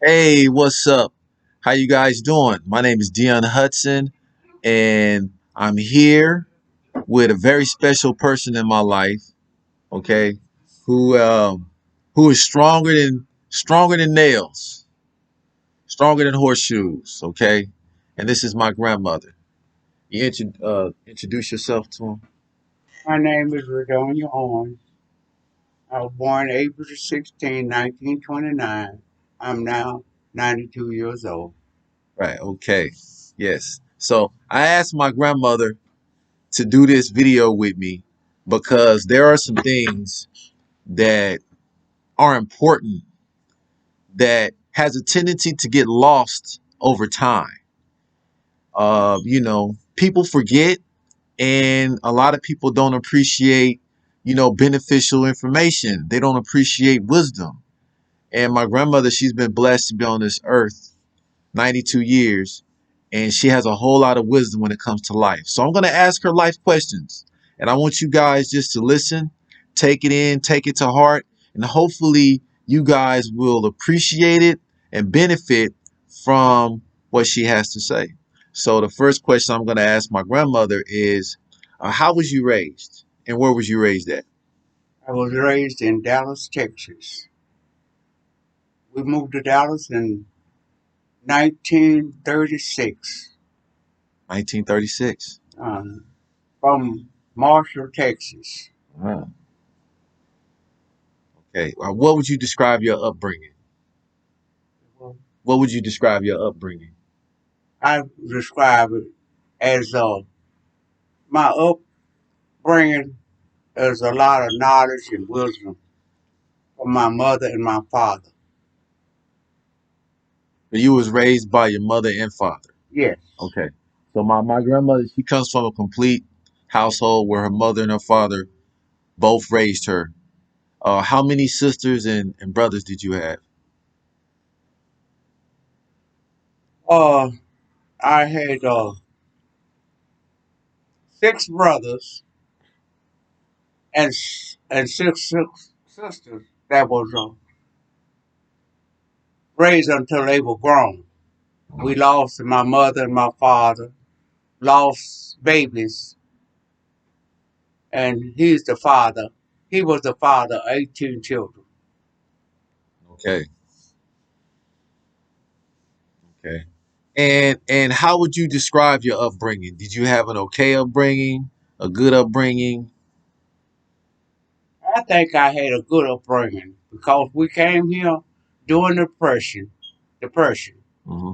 Hey, what's up? How you guys doing? My name is Dion Hudson, and I'm here with a very special person in my life. Okay, who um, who is stronger than nails, stronger than horseshoes. Okay, and this is my grandmother. Introduce yourself to him. My name is Redonia Owens. I was born April 16, 1929. I'm now 92 years old. Right. Okay. Yes. So I asked my grandmother to do this video with me because there are some things that are important that has a tendency to get lost over time. People forget, and a lot of people don't appreciate, beneficial information. They don't appreciate wisdom. And my grandmother, she's been blessed to be on this earth 92 years, and she has a whole lot of wisdom when it comes to life. So I'm going to ask her life questions, and I want you guys just to listen, take it in, take it to heart, and hopefully you guys will appreciate it and benefit from what she has to say. So the first question I'm going to ask my grandmother is, how was you raised, and where was you raised at? I was raised in Dallas, Texas. We moved to Dallas in 1936 1936. uh, from Marshall, Texas. Ah, okay. What would you describe your upbringing? What would you describe your upbringing? I describe it as my upbringing is a lot of knowledge and wisdom from my mother and my father. You was raised by your mother and father. Yes. Okay. So my grandmother, she comes from a complete household where her mother and her father both raised her. How many sisters and brothers did you have? Uh, I had six brothers and six sisters that was raised until they were grown. We lost my mother and my father, lost babies, and he's the father. He was the father of 18 children. Okay. Okay. And how would you describe your upbringing? Did you have an okay upbringing, a good upbringing? I think I had a good upbringing because we came here during the Depression Hmm.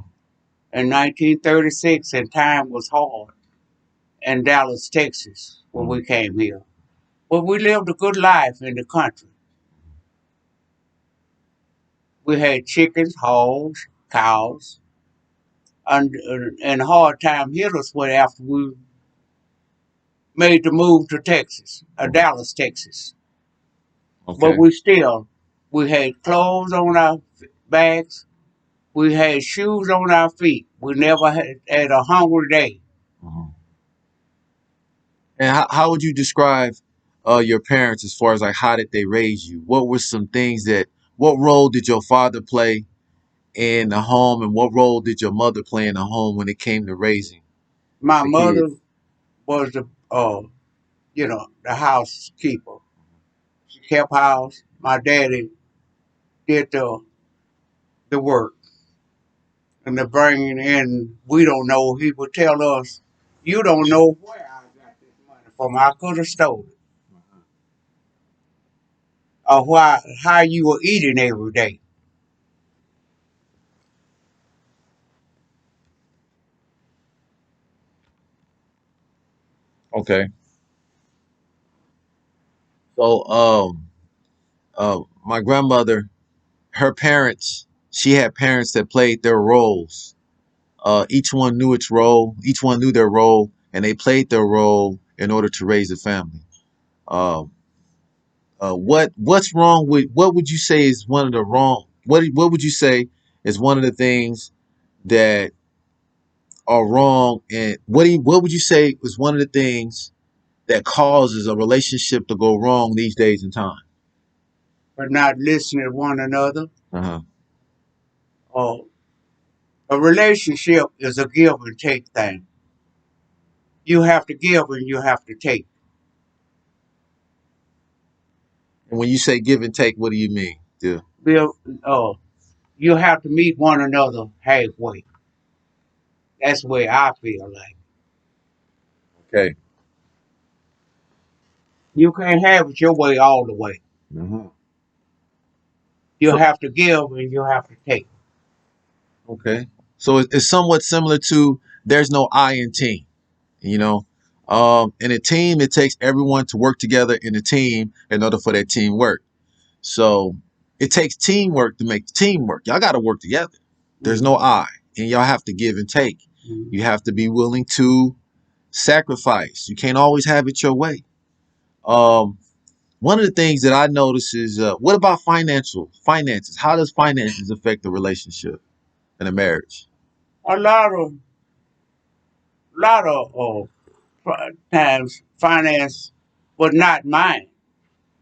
in 1936, and time was hard in Dallas, Texas, when Hmm. we came here. But we lived a good life in the country. We had chickens, hogs, cows, and hard time hit us when after we made the move to Texas, Dallas, Texas. But Okay. we had clothes on our backs, we had shoes on our feet. We never had a hungry day. Mhm. And how would you describe your parents as far as like how did they raise you? What were some things what role did your father play in the home, and what role did your mother play in the home when it came to raising My the mother kids? was the housekeeper. She kept house. My daddy did the work and the bringing in. We don't know. He would tell us, "You don't know where I got this money from. I could have stole it, or why how you were eating every day." Okay. So my grandmother, her parents, she had parents that played their roles. Each one knew its role. Each one knew their role, and they played their role in order to raise a family. Um, what's wrong with what would you say is one of the wrong? What would you say is one of the things that are wrong, and what would you say is one of the things that causes a relationship to go wrong these days and time? For not listening to one another, Uh huh. uh, a relationship is a give and take thing. You have to give and you have to take. And when you say give and take, what do you mean? Yeah. Bill, you have to meet one another halfway. That's the way I feel like. Okay. You can't have it your way all the way. Uh-huh. You So have to give and you have to take. okay. So it's somewhat similar to there's no I in team. You know, in a team, it takes everyone to work together in a team in order for that team work. So it takes teamwork to make the team work. Y'all got to work together. There's no Mm-hmm. I, and y'all have to give and take. Mm-hmm. You have to be willing to sacrifice. You can't always have it your way. Um, One of the things that I notice is what about finances? How does finances affect the relationship in a marriage? A lot of times finance was not mine.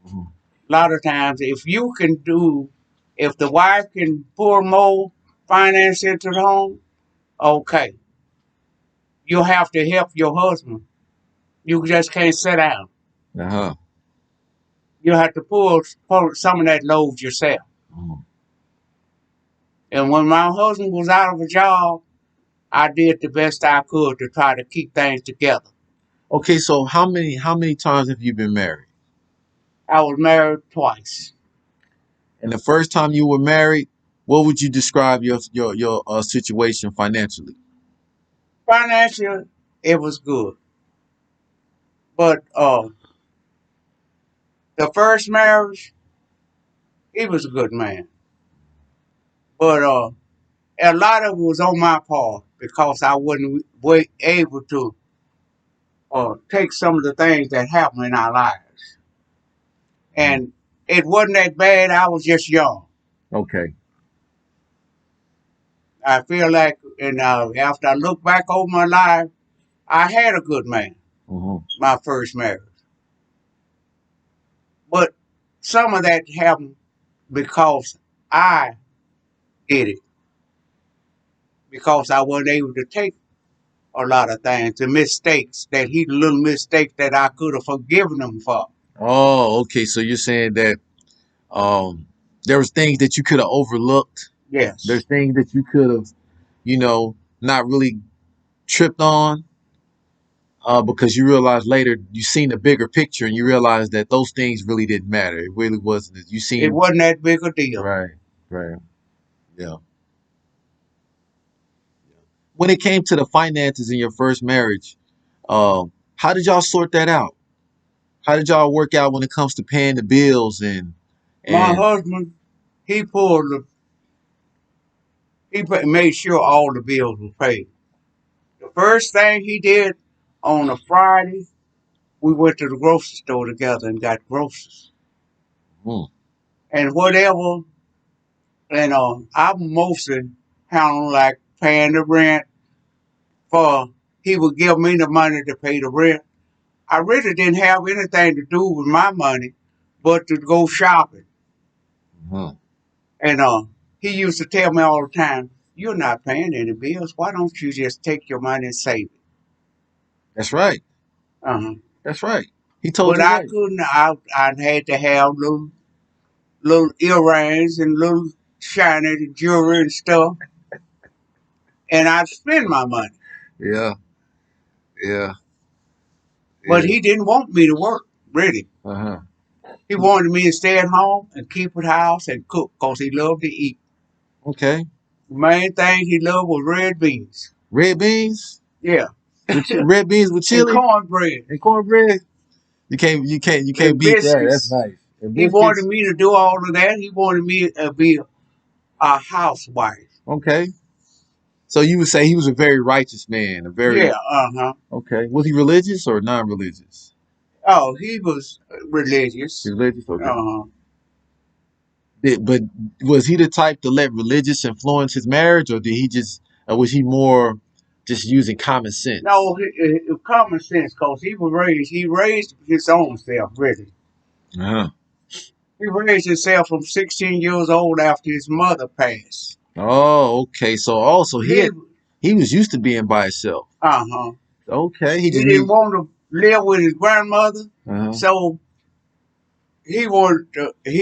Mhm. A lot of times, if the wife can pour more finance into the home, okay, you have to help your husband. You just can't sit down. Uh-huh. You have to pull some of that load yourself. Mhm. And when my husband was out of a job, I did the best I could to try to keep things together. Okay, so how many times have you been married? I was married twice. And the first time you were married, what would you describe your situation financially? Financially, it was good. But the first marriage, he was a good man. But a lot of it was on my part because I wasn't able to take some of the things that happened in our lives. Mhm. And it wasn't that bad. I was just young. Okay. I feel like, and after I look back over my life, I had a good man, Hmm. my first marriage. But some of that happened because I did it, because I wasn't able to take a lot of things, the mistakes that he, little mistakes that I could have forgiven him for. Oh, okay. So you're saying that um, there was things that you could have overlooked. Yes. There's things that you could have, not really tripped on because you realized later you seen the bigger picture and you realized that those things really didn't matter. It really wasn't. You It seen wasn't that big a deal. right, right, yeah. When it came to the finances in your first marriage, how did y'all sort that out? How did y'all work out when it comes to paying the bills My and husband, he pulled the, made sure all the bills were paid. The first thing he did on a Friday, we went to the grocery store together and got groceries hmm, and whatever. And I mostly handled like paying the rent. For he would give me the money to pay the rent. I really didn't have anything to do with my money, but to go shopping. hmm. And he used to tell me all the time, "You're not paying any bills. Why don't you just take your money and save it?" That's right. Uh-huh. That's right. He told But you I right. couldn't. I had to have little earrings and little shiny jewelry and stuff, and I'd spend my money. Yeah, yeah, But yeah. he didn't want me to work, really. Uh-huh. He wanted me to stay at home and keep the house and cook because he loved to eat. Okay. The main thing he loved was red beans. Red beans Yeah. red beans with And chili cornbread and cornbread. You can't and beat that. That's biscuits. nice. And He wanted biscuits. me to do all of that. He wanted me to be a housewife. Okay. So you would say he was a very righteous man, a very Yeah, uh-huh. okay. Was he religious or non-religious? Oh, he was religious. Religious, okay. Uh-huh. But was he the type to let religious influence his marriage, or did he just, or was he more just using common sense? No, common sense, because he raised his own self, really. Uh-huh. He raised himself from 16 years old after his mother passed. Oh, okay. So also He, he was used to being by himself. uh-huh. Okay, he He just didn't need. want to live with his grandmother, Uh-huh. so he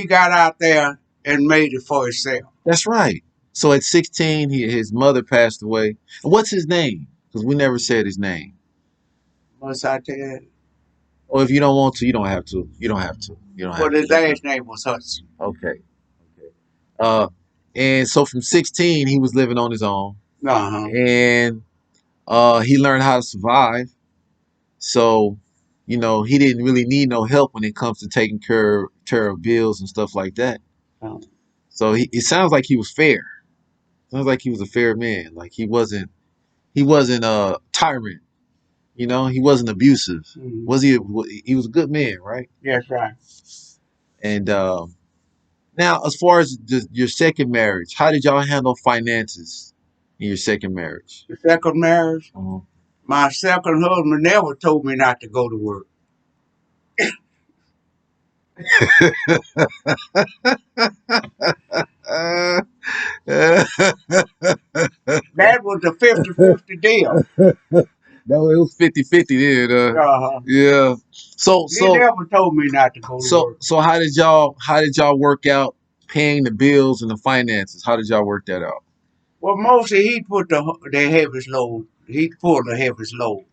got out there and made it for himself. That's right. So at 16, his mother passed away. What's his name? Because we never said his name. Once I tell you, Or if you don't want to, you don't have to. You don't have to. You don't well, have to. his last name was Hudson. Okay. Okay. And so from 16, he was living on his own, Uh-huh. and he learned how to survive. So, he didn't really need no help when it comes to taking care of bills and stuff like that. Um, So it sounds like he was fair. Sounds like he was a fair man. Like he wasn't a tyrant. He wasn't abusive. mhm. Was he? He was a good man, right? That's right. And now, as far as your second marriage, how did y'all handle finances in your second marriage? The second marriage, Uh-huh. my second husband never told me not to go to work. That was a 50-50 deal. No, it was 50-50 then. Uh-huh. Yeah. So He so never told me not to go to so work. so how did y'all work out paying the bills and the finances? How did y'all work that out? Well, mostly he put the heaviest load. He pulled the heaviest load.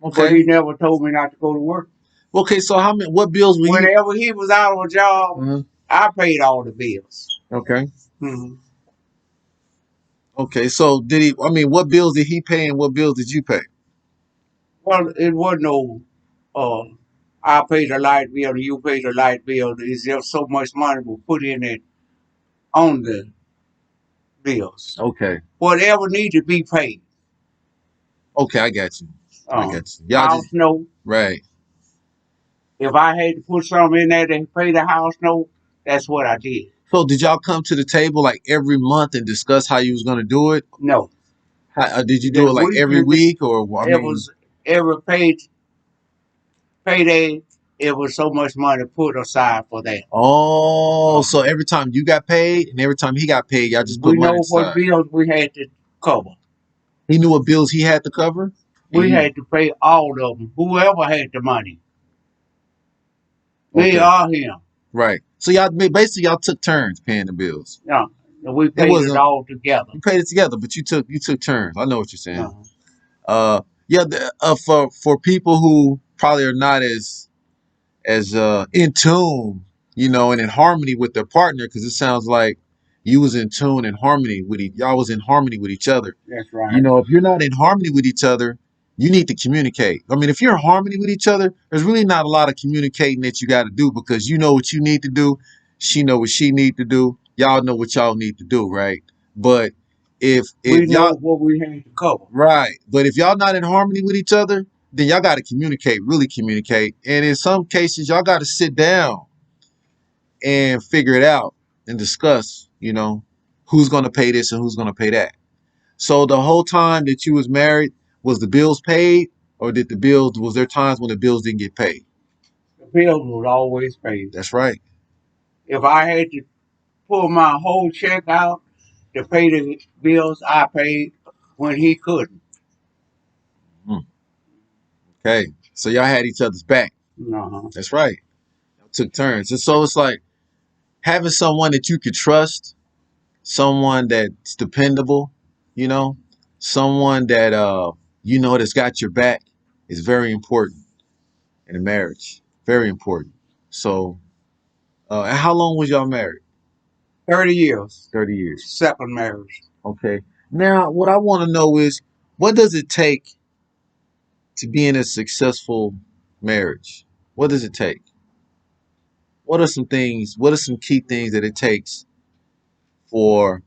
But Okay. he never told me not to go to work. Okay. So what bills were he? Whenever he was out on a job, Uh-huh. I paid all the bills. Okay. Hmm. Okay. So did he? I mean, what bills did he pay and what bills did you pay? Well, it wasn't no, uh, I pay the light bill and you pay the light bill. It's just so much money we put in it on the bills. Okay. Whatever need to be paid. Okay. I got you. I got you. Y'all House just note. right. If I had to put something in there to pay the house note, that's what I did. So did y'all come to the table like every month and discuss how you was gonna do it? No. Did you do The it like every weekly, week or I it mean? was every payday, it was so much money put aside for that. Oh, Uh, so every time you got paid and every time he got paid, y'all just put we money know what aside. bills we had to cover. He knew what bills he had to cover, and We had to pay all of them. Whoever had the money, me okay, or him. right. So y'all basically y'all took turns paying the bills. Yeah, and we It paid it wasn't all together. you paid it together, but you took turns. I know what you're saying. Uh, Yeah. For people who probably are not as in tune, and in harmony with their partner, because it sounds like you was in tune and harmony with y'all was in harmony with each other. that's right. If you're not in harmony with each other, you need to communicate. I mean, if you're in harmony with each other, there's really not a lot of communicating that you got to do because you know what you need to do, she know what she need to do, y'all know what y'all need to do, right? But if We y'all know what we had to cover. right, but if y'all not in harmony with each other, then y'all got to communicate, really communicate, and in some cases, y'all got to sit down and figure it out and discuss, who's going to pay this and who's going to pay that. So the whole time that you was married, was the bills paid, or was there times when the bills didn't get paid? The bills was always paid. That's right. If I had to pull my whole check out to pay the bills, I paid when he couldn't. Hmm. Okay. So y'all had each other's back. Uh-huh. That's right. Y'all took turns. And so it's like having someone that you could trust, someone that's dependable, you know, someone that that's got your back is very important in a marriage. Very important. So and how long was y'all married? 30 years. 30 years. Second marriage. Okay. Now, what I want to know is what does it take to be in a successful marriage? What does it take? What are some key things that it takes for,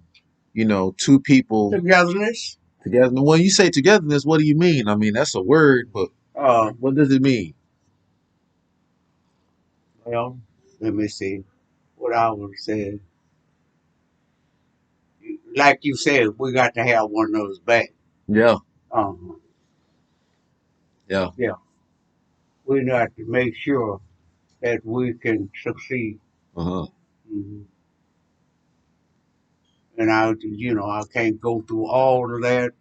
two people Togetherness. together? When you say togetherness, what do you mean? I mean, that's a word, but Uh, what does it mean? well, let me see what I would say. Like you said, we got to have one of those back. Yeah, Um, yeah, yeah, we got to make sure that we can succeed. uh-huh. Mhm. And I can't go through all of that,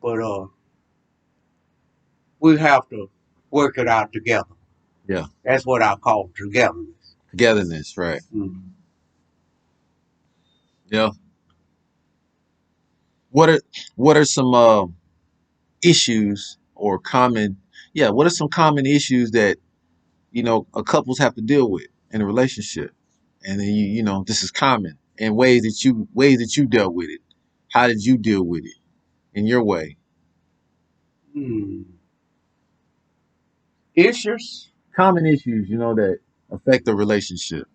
but we have to work it out together. Yeah. That's what I call togetherness. Togetherness, right. Mm. Yeah. What are what are some issues or common what are some common issues that a couples have to deal with in a relationship? And then this is common and ways that you dealt with it. How did you deal with it in your way? Mm. Issues? Common issues, that affect the relationship.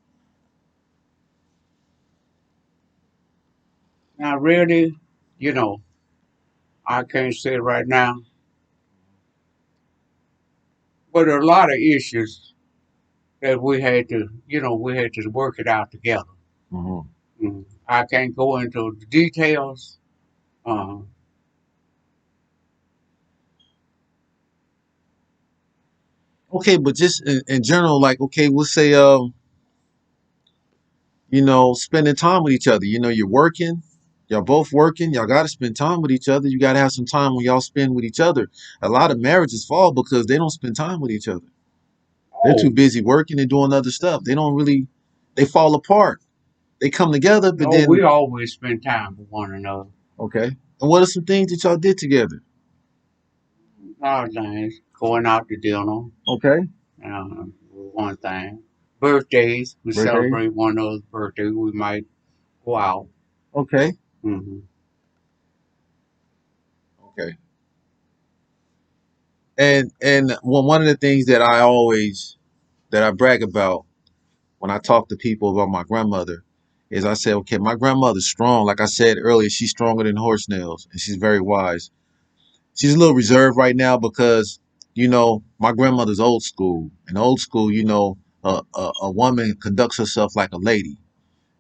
Now, really, you know, I can't say right now, but a lot of issues that we had to work it out together. Hmm. I can't go into the details. Uh, Okay, but just in general, like, okay, we'll say, spending time with each other. You're working, y'all both working, y'all got to spend time with each other. You got to have some time when y'all spend with each other. A lot of marriages fall because they don't spend time with each other. They're too oh, busy working and doing other stuff. They don't really, they fall apart. They come together, but oh, then, we always spend time with one another. okay. And what are some things that y'all did together? A lot of things, going out to dinner, Okay. one thing. Birthdays, we Birthdays. celebrate one another's birthday. We might go out. Okay. Hmm. Okay. And one of the things that I brag about when I talk to people about my grandmother is I say, okay, my grandmother's strong. Like I said earlier, she's stronger than horse nails and she's very wise. She's a little reserved right now because, my grandmother's old school. And old school, a woman conducts herself like a lady.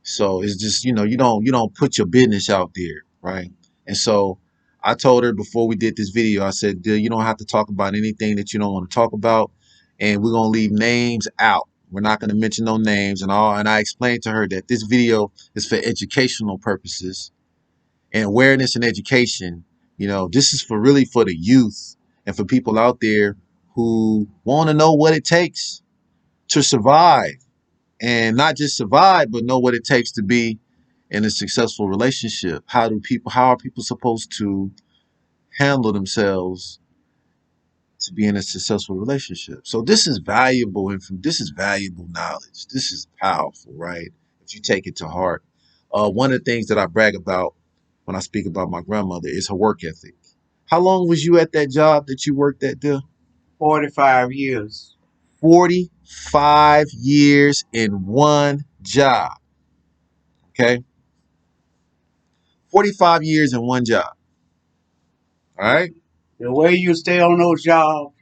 So it's just, you don't put your business out there, right? And so I told her before we did this video, I said, "Dude, you don't have to talk about anything that you don't want to talk about, and we're gonna leave names out. We're not gonna mention no names and all." And I explained to her that this video is for educational purposes and awareness and education. This is for the youth and for people out there who want to know what it takes to survive, and not just survive, but know what it takes to be in a successful relationship. How are people supposed to handle themselves to be in a successful relationship? So this is valuable knowledge. This is powerful, right? If you take it to heart. One of the things that I brag about when I speak about my grandmother is her work ethic. How long was you at that job that you worked at there? 45 years. 45 years in one job. Okay. 45 years in one job. All right. The way you stay on those jobs,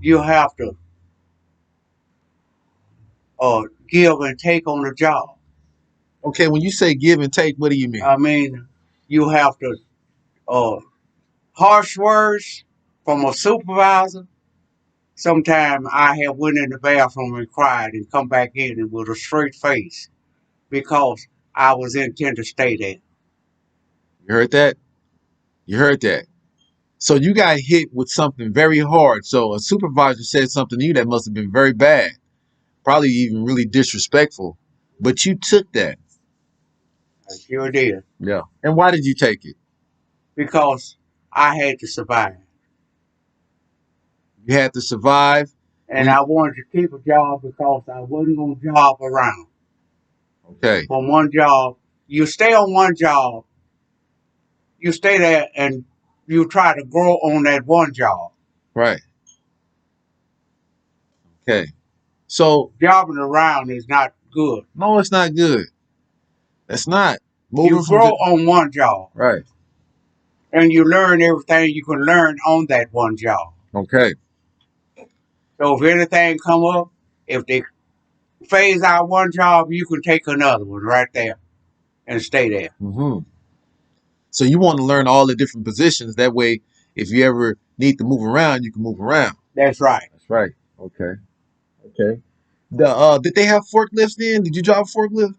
you have to give and take on the job. Okay. When you say give and take, what do you mean? I mean, you have to uh, harsh words from a supervisor. Sometimes I have went in the bathroom and cried and come back in and with a straight face because I was intent to stay there. You heard that? You heard that. So you got hit with something very hard. So a supervisor said something to you that must have been very bad, probably even really disrespectful. But you took that. I sure did. Yeah. And why did you take it? Because I had to survive. You had to survive. And When I wanted to keep a job because I wasn't going to job around. Okay. From one job, you stay on one job, you stay there and you try to grow on that one job. Right. Okay. So Jobbing around is not good. no, it's not good. That's not You moving from grow on one job right. and you learn everything you can learn on that one job. Okay. So if anything come up, if they phase out one job, you can take another one right there and stay there. Hmm. So you want to learn all the different positions. That way, if you ever need to move around, you can move around. That's right. That's right. Okay. Okay. Did they have forklifts then? Did you drive a forklift?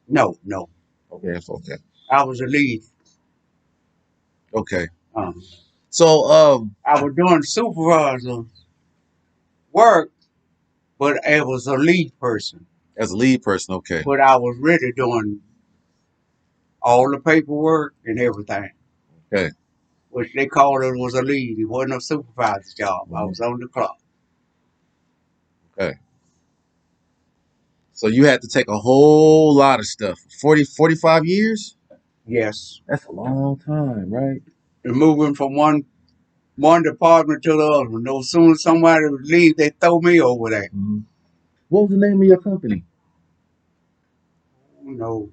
No, no. Okay, that's okay. I was a lead. Okay. Um, So I was doing supervisor work, but I was a lead person. as a lead person, okay. But I was really doing all the paperwork and everything, Okay. which they called it was a lead. It wasn't a supervisor's job. I Mhm. was on the clock. Okay. So you had to take a whole lot of stuff. 40, 45 years? Yes. That's a long time, right? And moving from one department to the other. No sooner somebody would leave, they throw me over there. Mhm. What was the name of your company? You know,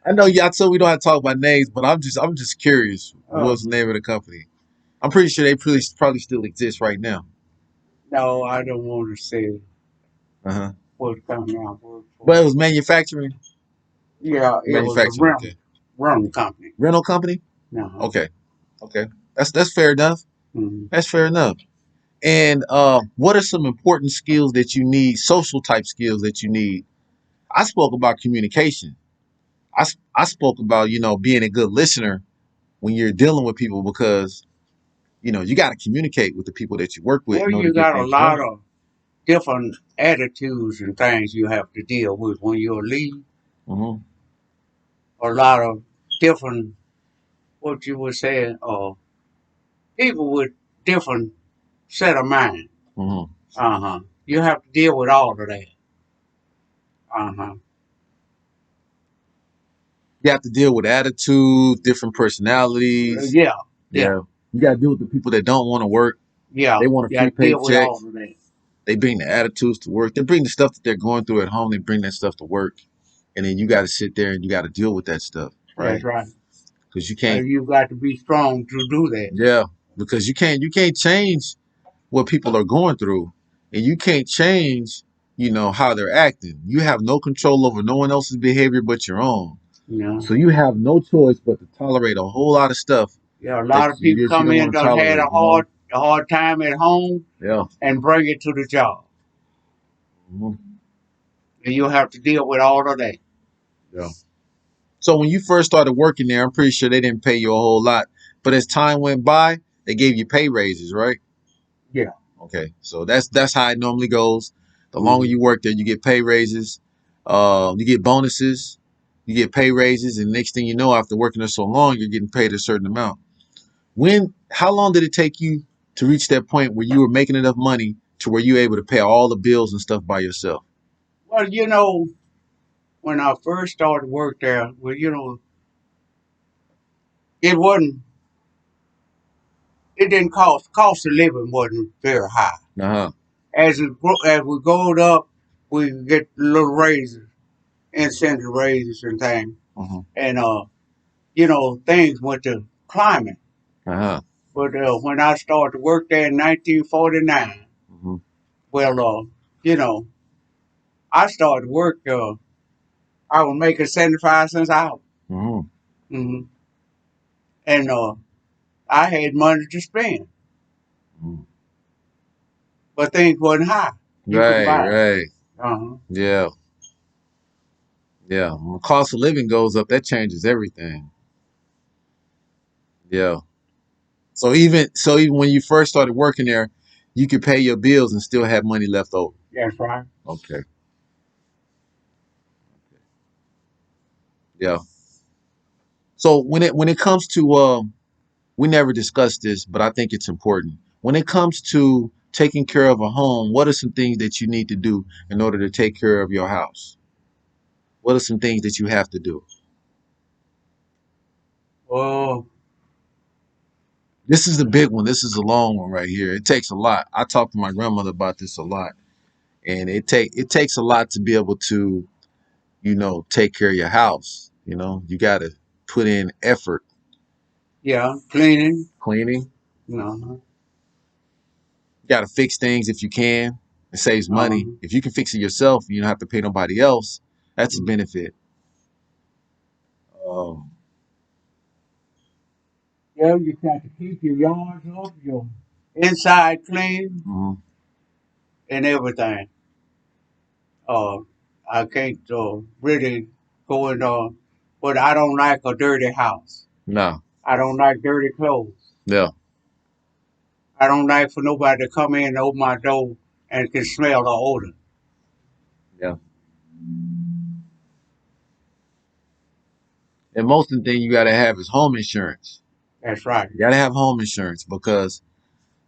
I know y'all told we don't have to talk about names, but I'm just curious. uh, What's the name of the company? I'm pretty sure they probably still exist right now. no, I don't want to say Uh-huh. what company I work But for. it was manufacturing. Yeah, it was a Manufacturing, okay. rental company. Rental company? Uh-huh. Okay. Okay. That's fair enough. Mm-hmm. That's fair enough. And what are some important skills that you need, social type skills that you need? I spoke about communication. I spoke about, being a good listener when you're dealing with people because, you got to communicate with the people that you work with Well, in order you to get got a things lot done. of different attitudes and things you have to deal with when you're a lead. Mm-hmm. A lot of different, what you would say, people with different set of mind. Mm-hmm. Uh-huh. You have to deal with all of that. Uh-huh. You have to deal with attitude, different personalities. Yeah, yeah, Yeah. You got to deal with the people that don't want to work. yeah. They want a You free have to deal with paycheck. all of that. They bring the attitudes to work. They bring the stuff that they're going through at home. They bring that stuff to work. And then you got to sit there and you got to deal with that stuff, That's right? right. Because you can't, You got to be strong to do that. yeah, because you can't change what people are going through, and you can't change, how they're acting. You have no control over no one else's behavior but your own. You know. So you have no choice but to tolerate a whole lot of stuff Yeah, a that lot of people you come don't in want to done had tolerate. You know? a hard time at home Yeah. and bring it to the job. Mhm. And you have to deal with all of that. Yeah. So when you first started working there, I'm pretty sure they didn't pay you a whole lot, but as time went by, they gave you pay raises, right? Yeah. Okay, so that's how it normally goes. The longer Mm-hmm. you work there, you get pay raises, you get bonuses, you get pay raises, and next thing you know, after working there so long, you're getting paid a certain amount. How long did it take you to reach that point where you were making enough money to where you were able to pay all the bills and stuff by yourself? Well, when I first started work there, well, it wasn't, it didn't cost of living wasn't very high. Uh huh. As we growed up, we get little raises, incentive raises and things, Uh and things went to climbing. huh. But when I started to work there in 1949, Uh well, you know, I started work. I was making 75 cents an hour, huh. hmm and I had money to spend, but things wasn't high. You couldn't Right. buy it. Right. Uh-huh. Yeah. Yeah. When the cost of living goes up, that changes everything. Yeah. So even when you first started working there, you could pay your bills and still have money left over. That's right. Okay. Yeah. So when it comes to we never discussed this, but I think it's important. When it comes to taking care of a home, what are some things that you need to do in order to take care of your house? What are some things that you have to do? Oh, This is the big one. This is a long one right here. It takes a lot. I talk to my grandmother about this a lot, and it takes a lot to be able to take care of your house. You got to put in effort. yeah, cleaning. Cleaning. Uh-huh. You got to fix things if you can. It saves Uh-huh. money. If you can fix it yourself, you don't have to pay nobody else. That's a Mhm. benefit. Um, Yeah, you got to keep your yards up, your inside clean, mhm. and everything. Uh, I can't really go in. but I don't like a dirty house. No. I don't like dirty clothes. Yeah. I don't like for nobody to come in and open my door and can smell the odor. Yeah. And most of the thing you got to have is home insurance. That's right. You got to have home insurance because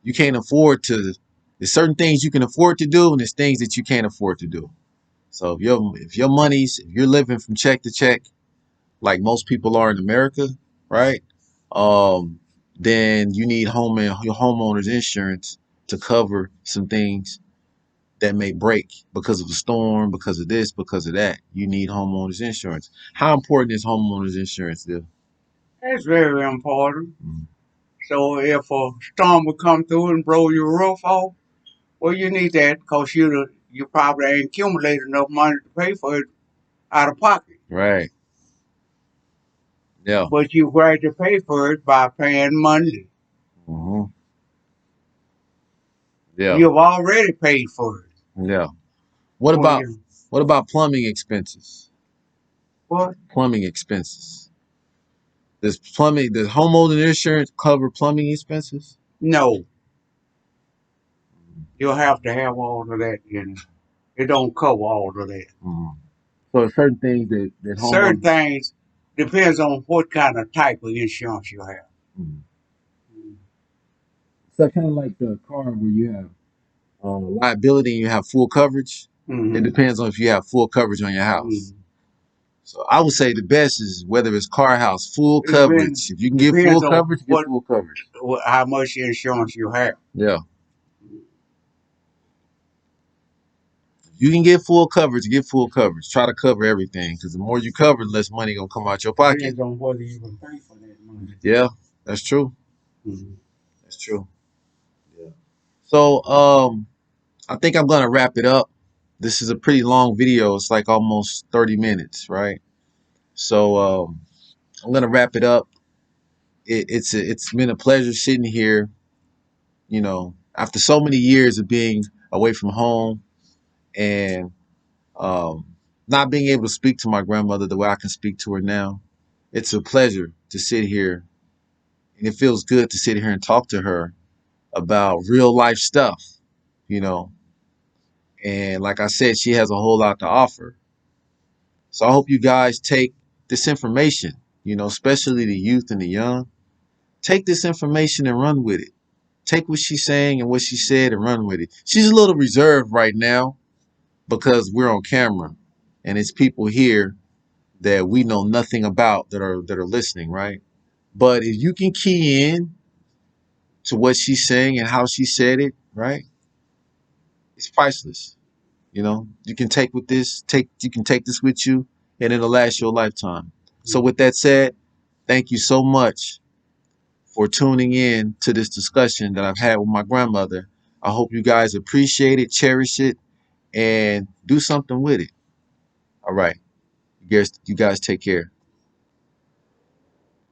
you can't afford to. There's certain things you can afford to do, and there's things that you can't afford to do. So if you're living from check to check, like most people are in America, right? Um, then you need your homeowner's insurance to cover some things that may break because of a storm, because of this, because of that. You need homeowners insurance. How important is homeowners insurance, Dill? That's very important. Mhm. So if a storm would come through and blow your roof off, well, you need that because you probably ain't accumulated enough money to pay for it out of pocket. Right. Yeah. But you going to pay for it by paying monthly. Hmm. Yeah. You've already paid for it. Yeah. What When about you what about plumbing expenses? what? Plumbing expenses. Does homeowner insurance cover plumbing expenses? No, you'll have to have all of that in it. It don't cover all of that. Mhm. So certain things that Certain homeowners. things depends on what kind of type of insurance you have. Mhm. So kind of like the car where you have liability and you have full coverage. It Mm-hmm. depends on if you have full coverage on your house. Mm-hmm. So I would say the best is whether it's car house, full It depends coverage. If you can get full depends on coverage, get full coverage. how much insurance you have. Yeah. If you can get full coverage, get full coverage. Try to cover everything because the more you cover, the less money gonna come out your pocket. Depends on whether you can pay for that money. Yeah, that's true. Mm-hmm. That's true. Yeah. So I think I'm gonna wrap it up. This is a pretty long video. It's like almost 30 minutes, right? So I'm gonna wrap it up. It's been a pleasure sitting here, after so many years of being away from home and um, not being able to speak to my grandmother the way I can speak to her now. It's a pleasure to sit here, and it feels good to sit here and talk to her about real life stuff, you know. And like I said, she has a whole lot to offer. So I hope you guys take this information, especially the youth and the young. Take this information and run with it. Take what she's saying and what she said and run with it. She's a little reserved right now because we're on camera and it's people here that we know nothing about that are listening, right? But if you can key in to what she's saying and how she said it, right? It's priceless. You can take this with you and it'll last you a lifetime. So with that said, thank you so much for tuning in to this discussion that I've had with my grandmother. I hope you guys appreciate it, cherish it, and do something with it. All right. You guys take care.